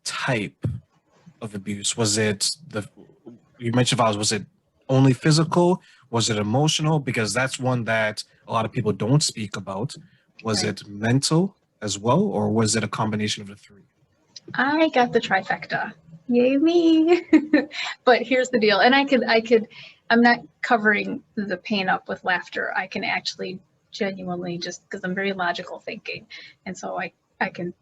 type of abuse? You mentioned violence, was it only physical? Was it emotional? Because that's one that a lot of people don't speak about. Was Right. it mental as well, or was it a combination of the three? I got the trifecta. Yay me. But here's the deal. And I'm not covering the pain up with laughter. I can actually genuinely, just because I'm very logical thinking. And so I can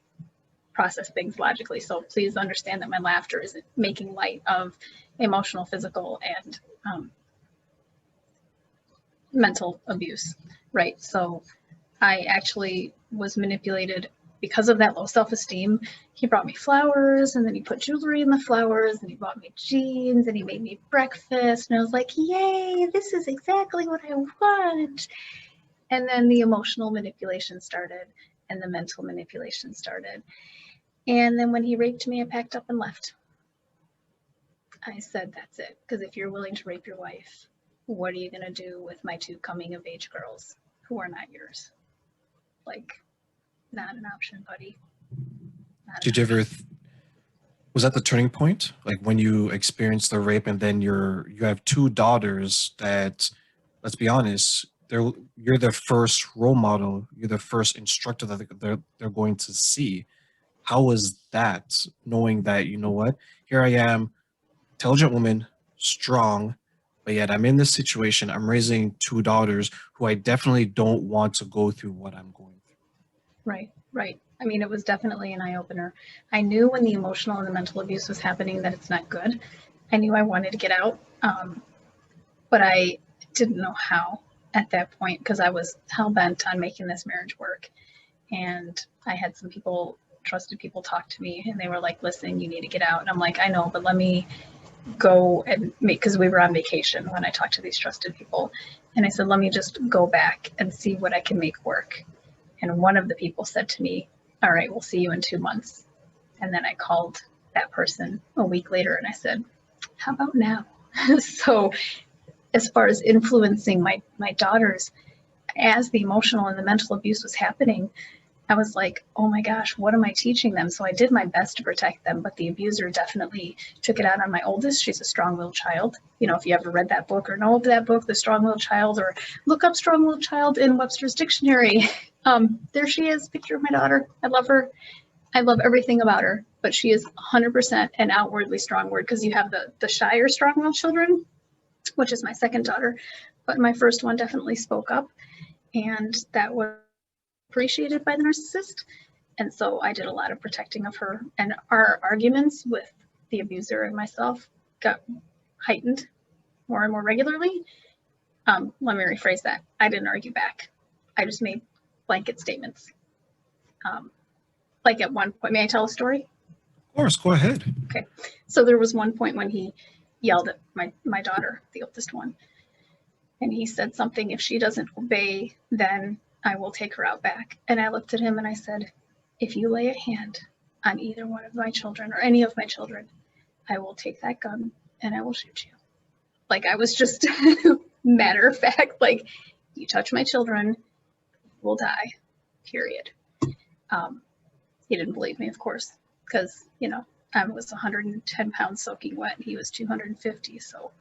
process things logically. So please understand that my laughter isn't making light of emotional, physical, and mental abuse, right? So I actually was manipulated because of that low self-esteem. He brought me flowers, and then he put jewelry in the flowers, and he bought me jeans, and he made me breakfast, and I was like, yay, this is exactly what I want. And then the emotional manipulation started, and the mental manipulation started. And then when he raped me, I packed up and left. I said, that's it. Because if you're willing to rape your wife, what are you going to do with my 2 coming of age girls who are not yours? Like, not an option, buddy. Did you ever? Was that the turning point? Like when you experienced the rape, and then you have 2 daughters that, let's be honest, you're their first role model. You're the first instructor that they're going to see. How was that, knowing that, you know what, here I am, intelligent woman, strong, but yet I'm in this situation. I'm raising 2 daughters who I definitely don't want to go through what I'm going through. Right, right. I mean, it was definitely an eye-opener. I knew when the emotional and the mental abuse was happening that it's not good. I knew I wanted to get out, but I didn't know how at that point, because I was hell-bent on making this marriage work. And I had some people, trusted people, talk to me, and they were like, listen, you need to get out. And I'm like, I know, but let me go and make, because we were on vacation when I talked to these trusted people. And I said, let me just go back and see what I can make work. And one of the people said to me, all right, we'll see you in 2 months. And then I called that person a week later and I said, how about now? So as far as influencing my daughters, as the emotional and the mental abuse was happening, I was like, oh my gosh, what am I teaching them? So I did my best to protect them, but the abuser definitely took it out on my oldest. She's a strong-willed child. You know, if you ever read that book or know of that book, The Strong-Willed Child, or look up Strong-Willed Child in Webster's Dictionary. There she is, picture of my daughter. I love her. I love everything about her, but she is 100% an outwardly strong-willed, because you have the shyer strong-willed children, which is my second daughter, but my first one definitely spoke up, and that was appreciated by the narcissist. And so I did a lot of protecting of her, and our arguments with the abuser and myself got heightened more and more regularly. Let me rephrase that. I didn't argue back. I just made blanket statements. Like at one point, may I tell a story? Of course, go ahead. Okay. So there was one point when he yelled at my daughter, the oldest one, and he said something, if she doesn't obey, then I will take her out back. And I looked at him and I said, if you lay a hand on either one of my children or any of my children, I will take that gun and I will shoot you. Like, I was just matter of fact, like, you touch my children, we'll die, period. He didn't believe me, of course, because, you know, I was 110 pounds soaking wet and he was 250, so.